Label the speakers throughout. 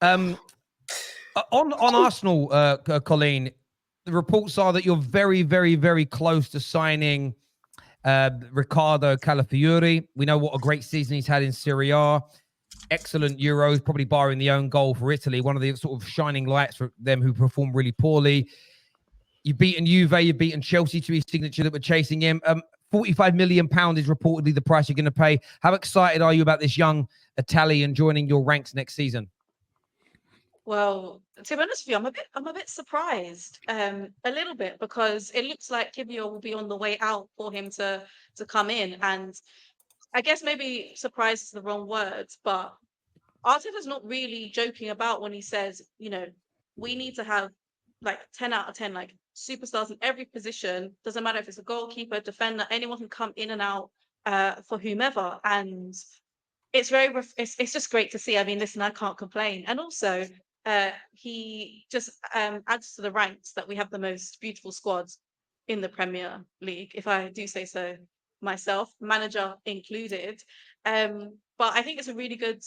Speaker 1: On Arsenal, Colleen, the reports are that you're very, very, very close to signing Riccardo Calafiori. We know what a great season he's had in Serie A. Excellent Euros, probably barring the own goal for Italy. One of the sort of shining lights for them who performed really poorly. You've beaten Juve, you've beaten Chelsea to his signature that were chasing him. £45 million is reportedly the price you're going to pay. How excited are you about this young Italian joining your ranks next season?
Speaker 2: Well, to be honest with you, I'm a bit surprised, a little bit, because it looks like Kibio will be on the way out for him to come in, and I guess maybe surprised is the wrong words, but Arteta's not really joking about when he says, we need to have like 10 out of 10, like superstars in every position. Doesn't matter if it's a goalkeeper, defender, anyone can come in and out for whomever, and it's just great to see. I mean, listen, I can't complain, and also he just adds to the ranks that we have the most beautiful squads in the Premier League, if I do say so myself, manager included. But I think it's a really good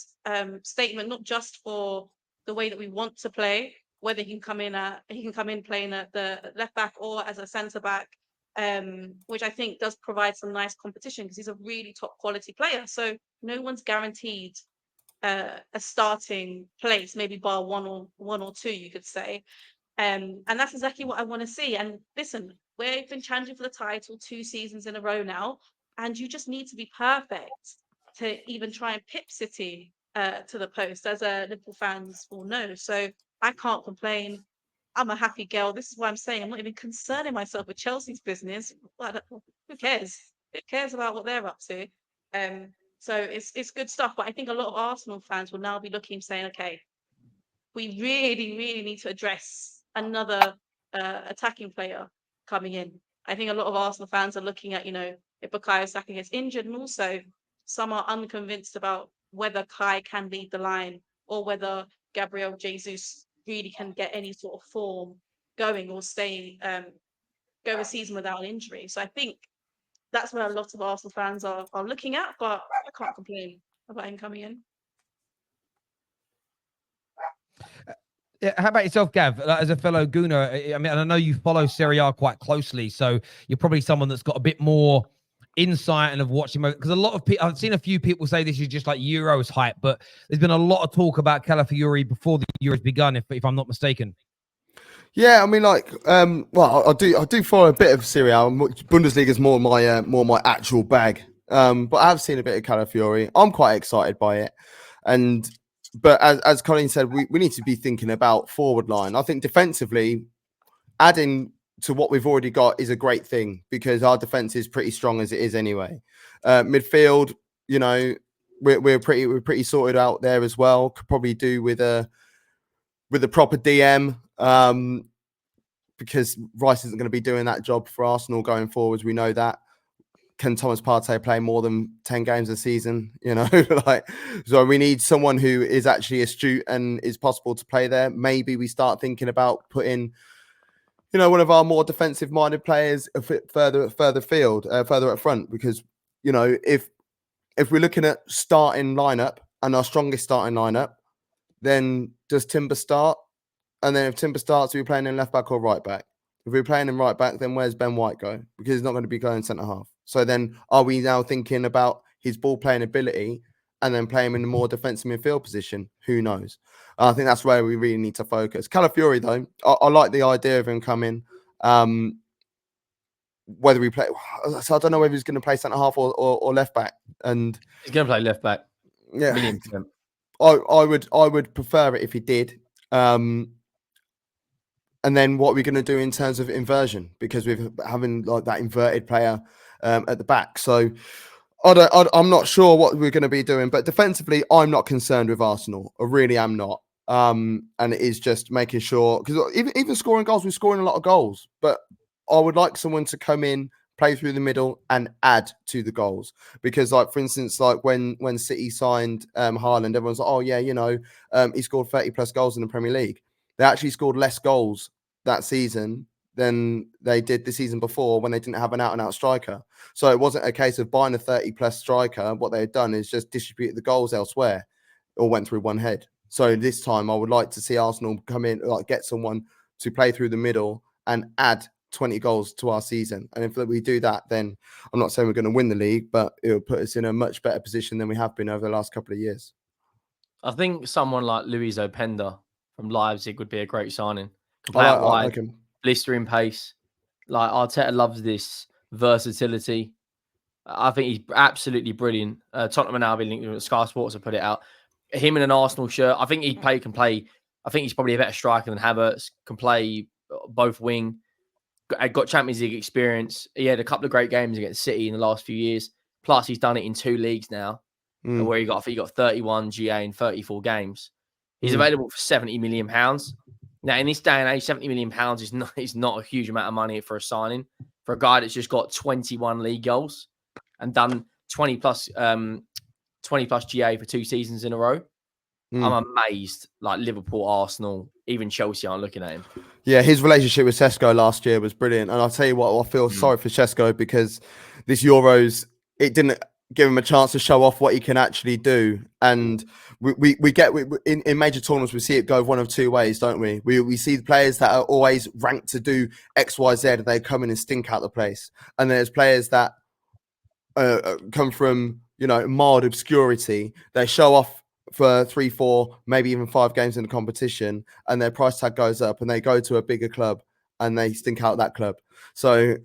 Speaker 2: statement, not just for the way that we want to play, whether he can come in playing at the left back or as a centre back, which I think does provide some nice competition because he's a really top quality player. So no one's guaranteed a starting place, maybe bar one or two, you could say. And that's exactly what I want to see. And listen, we've been challenging for the title 2 seasons in a row now, and you just need to be perfect to even try and pip City to the post, as Liverpool fans will know. So I can't complain. I'm a happy girl. This is why I'm saying I'm not even concerning myself with Chelsea's business. Who cares? Who cares about what they're up to? So it's good stuff. But I think a lot of Arsenal fans will now be looking, saying, okay, we really, really need to address another attacking player coming in. I think a lot of Arsenal fans are looking at, if Bukayo Saka gets injured, and also some are unconvinced about whether Kai can lead the line or whether Gabriel Jesus really can get any sort of form going or go a season without an injury. So I think that's where a lot of Arsenal fans are looking at, but I can't complain about him coming in.
Speaker 1: How about yourself, Gav? As a fellow Gooner, I mean, and I know you follow Serie A quite closely, so you're probably someone that's got a bit more insight and of watching, because a lot of people, I've seen a few people say this is just like Euros hype, but there's been a lot of talk about Calafiori before the Euros begun, if I'm not mistaken.
Speaker 3: Yeah, I mean, well, I do follow a bit of Serie A. Bundesliga is more my actual bag. But I have seen a bit of Calafiori. I'm quite excited by it, but as Colin said, we need to be thinking about forward line. I think defensively, adding to what we've already got is a great thing because our defense is pretty strong as it is anyway. Midfield, we're pretty sorted out there as well. Could probably do with a proper DM. Because Rice isn't going to be doing that job for Arsenal going forwards. We know that. Can Thomas Partey play more than 10 games a season? So we need someone who is actually astute and is possible to play there. Maybe we start thinking about putting, one of our more defensive-minded players a bit further field, further up front. Because, if we're looking at starting lineup and our strongest starting lineup, then does Timber start? And then if Timber starts, are we playing in left back or right back? If we're playing in right back, then where's Ben White go? Because he's not going to be going centre half. So then are we now thinking about his ball playing ability and then playing in a more defensive midfield position? Who knows? I think that's where we really need to focus. Calafiori, though, I like the idea of him coming. Whether we play, so I don't know whether he's going to play centre half or left back. And
Speaker 4: he's going to play left back.
Speaker 3: Yeah,
Speaker 4: 1,000,000%.
Speaker 3: I would prefer it if he did. And then what are we going to do in terms of inversion? Because we're having like that inverted player at the back. So I'm not sure what we're going to be doing. But defensively, I'm not concerned with Arsenal. I really am not. And it is just making sure, because even scoring goals, we're scoring a lot of goals. But I would like someone to come in, play through the middle and add to the goals. Because like, for instance, like when City signed Haaland, everyone's like, oh yeah, he scored 30 plus goals in the Premier League. They actually scored less goals that season than they did the season before when they didn't have an out-and-out striker. So it wasn't a case of buying a 30-plus striker. What they had done is just distributed the goals elsewhere or went through one head. So this time I would like to see Arsenal come in, like get someone to play through the middle and add 20 goals to our season. And if we do that, then I'm not saying we're going to win the league, but it'll put us in a much better position than we have been over the last couple of years.
Speaker 4: I think someone like Luis Openda from Leipzig would be a great signing. Can
Speaker 3: I
Speaker 4: play out
Speaker 3: like
Speaker 4: wide,
Speaker 3: him.
Speaker 4: blistering pace. Like Arteta loves this versatility. I think he's absolutely brilliant. Tottenham and now been linked with Sky Sports have put it out. Him in an Arsenal shirt. I think can play. I think he's probably a better striker than Havertz. Can play both wing. Got Champions League experience. He had a couple of great games against City in the last few years. Plus, he's done it in 2 leagues now, where he got 31 GA in 34 games. He's available for £70 million. Now, in this day and age, £70 million is not a huge amount of money for a signing for a guy that's just got 21 league goals and done 20 plus GA for 2 seasons in a row. I'm amazed. Like Liverpool, Arsenal, even Chelsea aren't looking at him.
Speaker 3: Yeah, his relationship with Sesko last year was brilliant. And I'll tell you what, I feel sorry for Sesko because this Euros, it didn't give him a chance to show off what he can actually do. And we get in major tournaments, we see it go one of 2 ways, don't we? We see the players that are always ranked to do X, Y, Z, and they come in and stink out the place. And there's players that come from, mild obscurity. They show off for 3, 4, maybe even 5 games in the competition, and their price tag goes up, and they go to a bigger club, and they stink out that club. So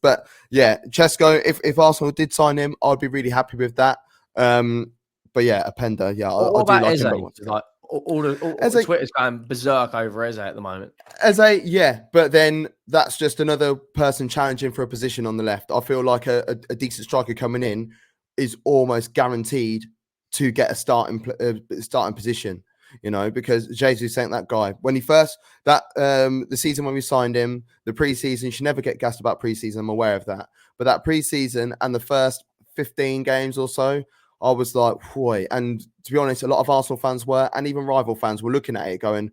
Speaker 3: but yeah, Chesko. If Arsenal did sign him, I'd be really happy with that. But yeah, Openda. Yeah,
Speaker 4: I do like him.
Speaker 3: Like
Speaker 4: all Twitter's going berserk over Eze at the moment.
Speaker 3: Eze, yeah, but then that's just another person challenging for a position on the left. I feel like a decent striker coming in is almost guaranteed to get a starting position, because Jesus ain't that guy. When he first the season when we signed him, the preseason, you should never get gassed about preseason. I'm aware of that, but that preseason and the first 15 games or so, I was like, boy. And to be honest, a lot of Arsenal fans were, and even rival fans were looking at it going,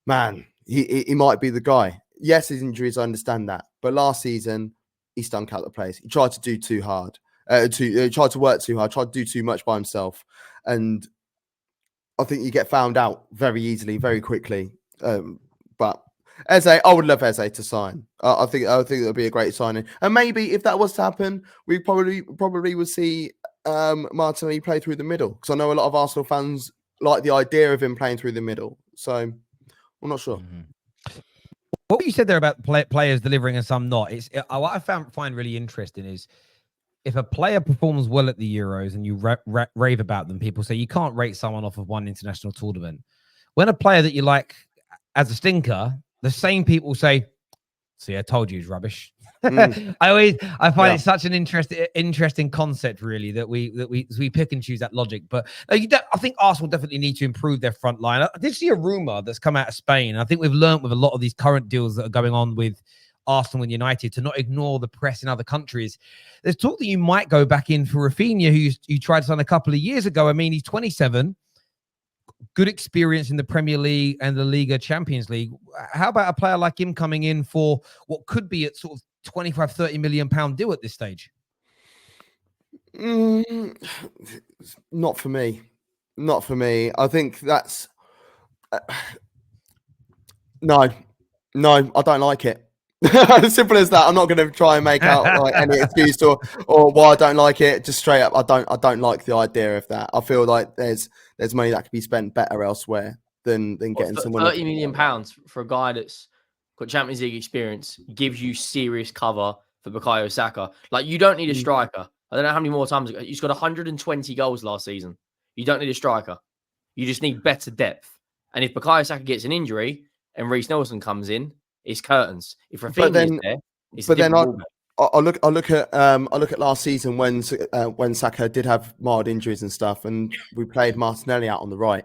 Speaker 3: man, he might be the guy. Yes, his injuries, I understand that, but last season he stunk out the place. He tried to do too hard. Tried to work too hard, tried to do too much by himself. And I think you get found out very easily, very quickly. But Eze, I would love Eze to sign. I think it would be a great signing. And maybe if that was to happen, we probably would see Martinelli play through the middle. Because I know a lot of Arsenal fans like the idea of him playing through the middle. So I'm not sure.
Speaker 1: What you said there about players delivering and some not, what I find really interesting is if a player performs well at the Euros and you rave about them, people say you can't rate someone off of one international tournament. When a player that you like as a stinker, the same people say, "See, I told you he's rubbish." I find it such an interesting concept, really, that we pick and choose that logic. But I think Arsenal definitely need to improve their front line. I did see a rumor that's come out of Spain. I think we've learned with a lot of these current deals that are going on with Arsenal and United to not ignore the press in other countries. There's talk that you might go back in for Rafinha, who you tried to sign a couple of years ago. I mean, he's 27, good experience in the Premier League and the Liga Champions League. How about a player like him coming in for what could be at sort of 25, 30 million pound deal at this stage?
Speaker 3: Not for me. Not for me. I think that's no, I don't like it. As simple as that. I'm not going to try and make out like any excuse or why I don't like it. Just straight up, I don't like the idea of that. I feel like there's money that could be spent better elsewhere than getting someone.
Speaker 4: £30 million for a guy that's got Champions League experience gives you serious cover for Bukayo Saka. Like, you don't need a striker. I don't know how many more times he's got 120 goals last season. You don't need a striker. You just need better depth. And if Bukayo Saka gets an injury and Reece Nelson comes in, it's curtains. If Rafinha is there, it's a different ballgame.
Speaker 3: I look at last season when Saka did have mild injuries and stuff, and we played Martinelli out on the right,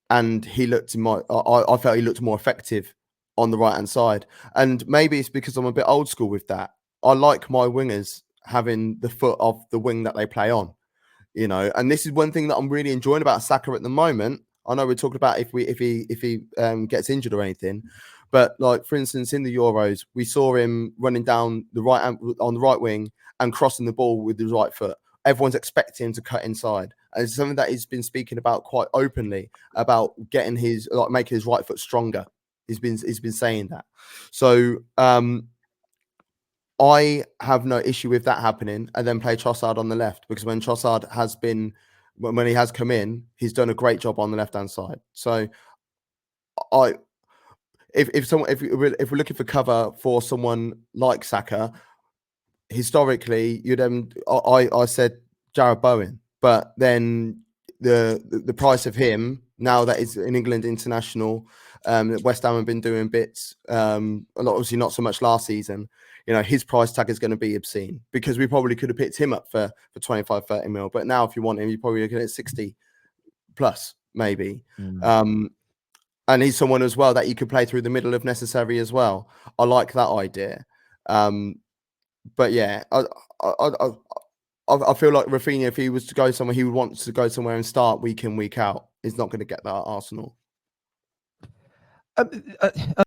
Speaker 3: and he looked I felt he looked more effective on the right hand side. And maybe it's because I'm a bit old school with that. I like my wingers having the foot of the wing that they play on, And this is one thing that I'm really enjoying about Saka at the moment. I know we're talking about if he gets injured or anything. But like, for instance, in the Euros, we saw him running down on the right wing and crossing the ball with his right foot. Everyone's expecting him to cut inside. And it's something that he's been speaking about quite openly about getting his making his right foot stronger. He's been saying that. So I have no issue with that happening, and then play Trossard on the left, because when Trossard has been when he has come in, he's done a great job on the left hand side. So if we're looking for cover for someone like Saka, historically, I said Jared Bowen, but then the price of him now that is an England international, West Ham have been doing bits, obviously not so much last season. His price tag is going to be obscene, because we probably could have picked him up for 25, 30 mil. But now if you want him, you're probably looking at 60 plus, maybe. And he's someone as well that you could play through the middle if necessary as well. I like that idea. But yeah, I feel like Rafinha, if he was to go somewhere, he would want to go somewhere and start week in, week out. He's not going to get that at Arsenal.